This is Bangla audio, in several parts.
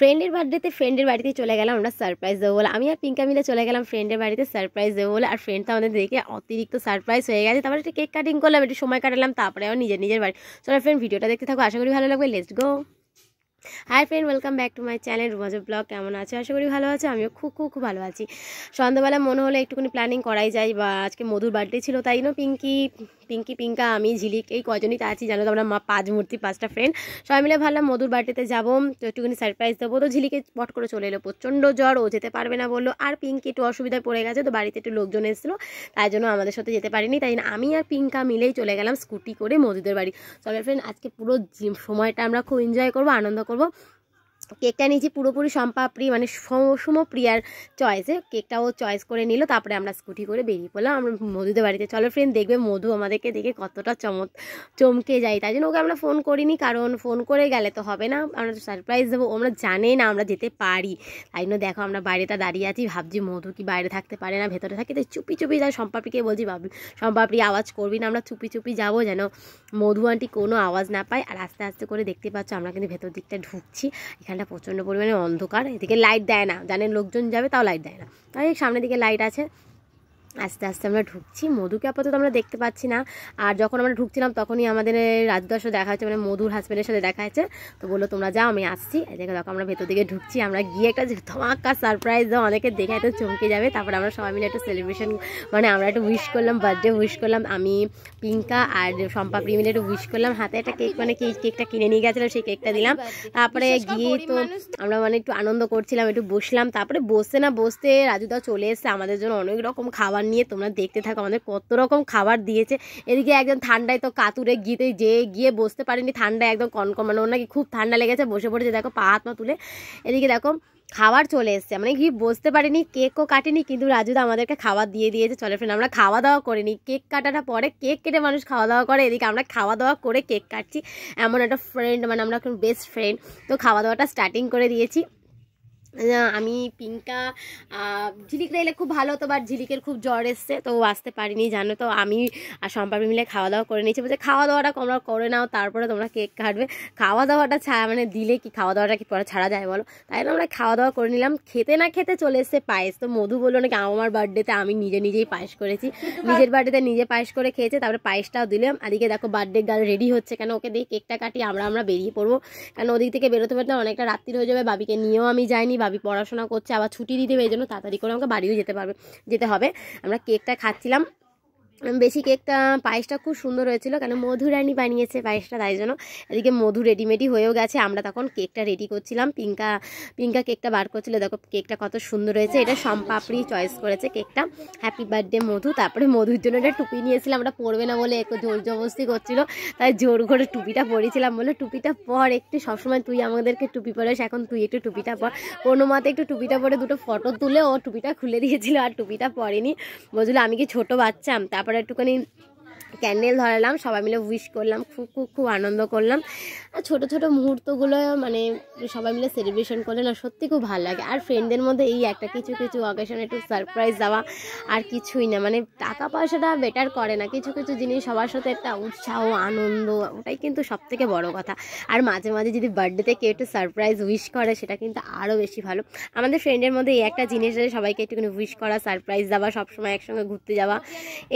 ফ্রেন্ডের বার্থডেতে ফ্রেন্ডের বাড়িতে চলে গেলাম আমরা সারপ্রাইজ দেবো বলে। আমি আর পিঙ্কা মিলে চলে গেলাম ফ্রেন্ডের বাড়িতে সারপ্রাইজ দেবো বলে। আর ফ্রেন্ড তো আমাদের দেখে অতিরিক্ত সারপ্রাইজ হয়ে গেছে। তারপরে একটা কেক কাটিং করলাম, একটু সময় কাটালাম, তারপরে আবার নিজের বাড়ি। চলো ফ্রেন্ড, ভিডিওটা দেখতে থাকো, আশা করি ভালো লাগবে। Let's go. Hi friend, welcome back to my channel Ruma's blog. কেমন আছে? আশা করি ভালো আছে। আমিও খুব খুব খুব ভালো আছি। সন্ধ্যাবেলা মনে হলো একটুখানি প্ল্যানিং করাই যায়, বা আজকে মধুর বার্থডে ছিল, তাই না? পিঙ্কা, আমি, ঝিলিক, এই কজনই তো আছি, জানো তো আমরা পাঁচটা ফ্রেন্ড সবাই মিলে ভাবলাম মধুর বার্থডেতে যাবো, তো একটুখানি সারপ্রাইজ দেবো। তো ঝিলিকে পট করে চলে এলো প্রচণ্ড জ্বর, ও যেতে পারবে না বললো। আর পিঙ্কি একটু অসুবিধায় পড়ে গেছে, তো বাড়িতে একটু লোকজন এসেছিলো, তাই জন্য আমাদের সাথে যেতে পারিনি। তাই না আমি আর পিঙ্কা মিলেই চলে গেলাম স্কুটি করে মধুদের বাড়ি। চলো ফ্রেন্ড, আজকে পুরো সময়টা আমরা খুব এনজয় করবো, আনন্দ করবো। কেকটা নিয়েছি পুরোপুরি সম্পাপ্রি, মানে সুমপ্রিয়ার চয়েসে। কেকটাও চয়েস করে নিল, তারপরে আমরা স্কুটি করে বেরিয়ে পড়লাম আমরা মধুদের বাড়িতে। চলো ফ্রেন্ড, দেখবে মধু আমাদেরকে দেখে কতটা চমকে যায়। তাই জন্য ওকে আমরা ফোন করিনি, কারণ ফোন করে গেলে তো হবে না, আমরা সারপ্রাইজ দেবো, আমরা জানে না আমরা যেতে পারি। তাই জন্য দেখো আমরা বাইরেটা দাঁড়িয়ে আছি, ভাবছি মধু কি বাইরে থাকতে পারে না, ভেতরে থাকে। তাই চুপি যাই, সম্পাপ্রিকে বলছি সম্পাপ্রি আওয়াজ করবি না, আমরা চুপি যাবো, যেন মধু আন্টি কোনো আওয়াজ না পায়। আর আস্তে আস্তে করে দেখতে পাচ্ছ আমরা কিন্তু ভেতর দিকটা ঢুকছি। এখানটা প্রচণ্ড পরিমাণে অন্ধকার, এদিকে লাইট দেয় না, জানেন লোকজন যাবে তাও লাইট দেয় না, তাই সামনের দিকে লাইট আছে। আস্তে আস্তে আমরা ঢুকছি, মধুকে আপাতত আমরা দেখতে পাচ্ছি না। আর যখন আমরা ঢুকছিলাম তখনই আমাদের রাজুদার সাথে দেখা হচ্ছে, মানে মধুর হাজব্যান্ডের সাথে দেখা হচ্ছে। তো বললো তোমরা যাও, আমি আসছি। এদিকে দেখো আমরা ভেতর দিকে ঢুকছি, আমরা গিয়ে একটা ধমাকা সারপ্রাইজ দাও, অনেকে দেখে একটু চমকে যাবে। তারপর আমরা সবাই মিলে একটু সেলিব্রেশন, মানে আমরা একটু উইশ করলাম, বার্থডে উইশ করলাম। আমি, পিঙ্কা আর সম্পাপ্রি মিলে একটু উইশ করলাম। হাতে একটা কেক, মানে কেকটা কিনে নিয়ে গেছিলাম, সেই কেকটা দিলাম। তারপরে গিয়ে তো আমরা মানে একটু আনন্দ করছিলাম, একটু বসলাম। তারপরে বসতে রাজুদা চলে এসছে আমাদের জন্য অনেক রকম খাবার নিয়ে। তোমরা দেখতে থাকো আমাদের কত রকম খাবার দিয়েছে। এদিকে একজন ঠান্ডায় তো কাতুরে গিয়ে বসতে পারেনি, ঠান্ডায় একদম কনকন, মানে ওর নাকি খুব ঠান্ডা লেগেছে, বসে পড়েছে দেখো পা হাত মা তুলে। এদিকে দেখো খাবার চলে এসছে, মানে কি বসতে পারিনি, কেকও কাটিনি, কিন্তু রাজুদা আমাদেরকে খাবার দিয়ে দিয়েছে। চলে ফ্রেন্ড, আমরা খাওয়া দাওয়া করিনি, কেক কাটাটা পরে, কেক কেটে মানুষ খাওয়া দাওয়া করে, এদিকে আমরা খাওয়া দাওয়া করে কেক কাটছি। এমন একটা ফ্রেন্ড, মানে আমরা এখন বেস্ট ফ্রেন্ড, তো খাওয়া দাওয়াটা স্টার্টিং করে দিয়েছি। আমি, পিঙ্কা, ঝিলিকরা এলে খুব ভালো হতো, বাট ঝিলিকের খুব জ্বর এসছে, তো আসতে পারিনি, জানো তো। আমি আর সম্পাপ্রি মিলে খাওয়া দাওয়া করে নিয়েছি, বলছে খাওয়া দাওয়াটা তোমরা করে নাও, তারপরে তোমরা কেক কাটবে। খাওয়া দাওয়াটা মানে দিলে কি খাওয়া দাওয়াটা কি পরে ছাড়া যায় বলো? তাই আমরা খাওয়া দাওয়া করে নিলাম। খেতে না খেতে চলে এসছে পায়েস। তো মধু বললো নাকি আমার বার্থডেতে আমি নিজেই পায়েস করেছি, নিজের বার্থডেতে নিজে পায়েস করে খেয়েছে, তারপরে পায়েসটাও দিলাম। এদিকে দেখো বার্থডে গার্ল রেডি হচ্ছে, কেন ওকে দিয়ে কেকটা কাটি, আমরা বেরিয়ে পড়বো, কারণ ওদিক থেকে বেরোতে অনেকটা রাত্রি হয়ে যাবে। বাবিকে নিয়েও আমি যাইনি, বাবি পড়াশোনা করছে, আবার ছুটি দিতে হবে, এই জন্য তাড়াতাড়ি করে আমাকে বাড়িও যেতে হবে। আমরা কেকটা খাচ্ছিলাম, বেশি কেকটা, পায়েসটা খুব সুন্দর হয়েছিল, কেন মধুরানী বানিয়েছে পায়েসটা, তাই জন্য। এদিকে মধু রেডিমেডই হয়েও গেছে, আমরা তখন কেকটা রেডি করছিলাম। পিঙ্কা কেকটা বার করছিল, দেখো কেকটা কত সুন্দর হয়েছে। এটা সম্পাপ্রি চয়েস করেছে কেকটা। হ্যাপি বার্থডে মধু। তারপরে মধুর জন্য একটা টুপি নিয়েছিলাম, আমরা পরবে না বলে একটু জোর জবরদস্তি করছিল, তাই জোর করে টুপিটা পরেছিলাম, বলে টুপিটা পর একটু, সবসময় তুই আমাদেরকে টুপি পরিস, এখন তুই একটু টুপিটা পর। কোনো মতে একটু টুপিটা পরে দুটো ফটো তুলে ও টুপিটা খুলে দিয়েছিল, আর টুপিটা পরেনি, বলছিল আমি কি ছোট বাচ্চা। তারপরে একটুখানি ক্যান্ডেল ধরালাম, সবাই মিলে উইশ করলাম, খুব আনন্দ করলাম। আর ছোটো মুহূর্তগুলো মানে সবাই মিলে সেলিব্রেশন করলে না সত্যি খুব ভালো লাগে। আর ফ্রেন্ডদের মধ্যে এই একটা কিছু অকেশনে একটু সারপ্রাইজ দেওয়া, আর কিছুই না, মানে টাকা পয়সাটা বেটার করে না, কিছু জিনিস সবার সাথে একটা উৎসাহ, আনন্দ, ওটাই কিন্তু সবথেকে বড় কথা। আর মাঝে যদি বার্থডেতে কেউ একটু সারপ্রাইজ উইশ করে, সেটা কিন্তু আরও বেশি ভালো। আমাদের ফ্রেন্ডের মধ্যে এই একটা জিনিস আছে, সবাইকে একটুখানি উইশ করা, সারপ্রাইজ দেওয়া, সবসময় একসঙ্গে ঘুরতে যাওয়া,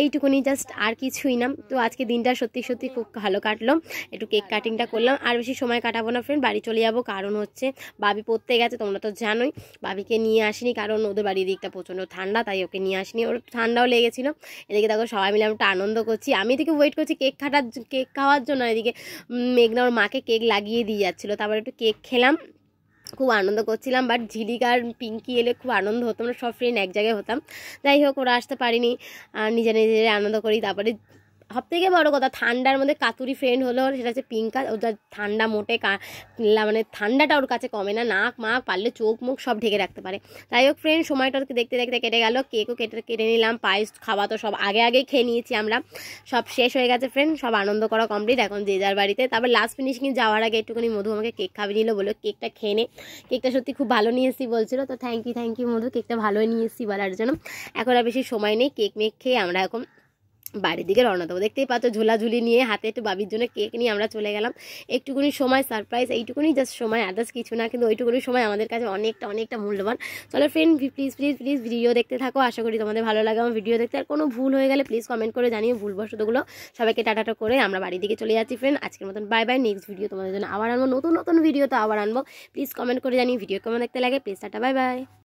এইটুকুনি, জাস্ট, আর কিছুই না। তো আজকে দিনটা সত্যি খুব ভালো কাটলো, একটু কেক কাটিংটা করলাম। আর বেশি সময় কাটাবো না ফ্রেন্ড, বাড়ি চলে যাবো, কারণ হচ্ছে বাবি পড়তে গেছে, তোমরা তো জানোই। বাবিকে নিয়ে আসিনি, কারণ ওদের বাড়ির দিকটা প্রচণ্ড ঠান্ডা, তাই ওকে নিয়ে আসিনি, ওর ঠান্ডাও লেগেছিলো। এদিকে দেখো সবাই মিলে আমরা আনন্দ করছি, আমি এদিকে ওয়েট করছি কেক খাওয়ার জন্য। এদিকে মেঘনা ওর মাকে কেক লাগিয়ে দিয়ে যাচ্ছিলো, তারপর একটু কেক খেলাম, খুব আনন্দ করছিলাম। বাট ঝিলিক আর পিঙ্কি এলে খুব আনন্দ হতো, আমরা সব ফ্রেন্ড এক জায়গায় হতাম। যাই হোক, ওরা আসতে পারিনি, আর নিজেরা আনন্দ করি। তারপরে সবথেকে বড় কথা, ঠান্ডার মধ্যে কাতুরি ফ্রেন্ড হলো, সেটা হচ্ছে পিঙ্কা। ওটা ঠান্ডা মোটে, মানে ঠান্ডাটা ওর কাছে কমে না, নাক পারলে চোখ মুখ সব ঢেকে রাখতে পারে। যাই হোক ফ্রেন্ড, সময়টা দেখতে কেটে গেল, কেকও কেটে নিলাম, পায়েস খাওয়া তো সব আগেই খেয়ে নিয়েছি আমরা, সব শেষ হয়ে গেছে ফ্রেন্ড, সব আনন্দ করা কমপ্লিট, এখন যে যার বাড়িতে। তারপর লাস্ট ফিনিশিং যাওয়ার আগে একটুখানি মধু আমাকে কেক খাবি নিল, বলে কেকটা খেয়ে নে, কেকটা সত্যি খুব ভালো নিয়ে এসেছি বলছিল। তো থ্যাংক ইউ মধু, কেকটা ভালোই নিয়ে এসেছি বলার জন্য। এখন আর বেশি সময় নেই, কেক খেয়ে আমরা এখন বাড়ির দিকে রওনা দেবো। দেখতেই পাচ্ছ ঝোলাঝুলি নিয়ে হাতে একটু বাবির জন্য কেক নিয়ে আমরা চলে গেলাম। একটুকুনি সময় সারপ্রাইজ, এইটুকুনি জাস্ট সময়, আদার্স কিছু না, কিন্তু ওইটুকুনি সময় আমাদের কাছে অনেকটা মূল্যবান। চলো ফ্রেন্ড, প্লিজ ভিডিও দেখতে থাকো, আশা করি তোমাদের ভালো লাগে আমার ভিডিও দেখতে। আর কোনো ভুল হয়ে গেলে প্লিজ কমেন্ট করে জানিও, ভুলবশতগুলো। সবাইকে টাটা করে আমরা বাড়ির দিকে চলে যাচ্ছি ফ্রেন্ড। আজকের মতন বাই বাই। নেক্সট ভিডিও তোমাদের জন্য আবার আনবো, নতুন ভিডিও তো আবার আনবো। প্লিজ কমেন্ট করে জানিও ভিডিও কেমন দেখতে লাগে। Please tata, bye bye.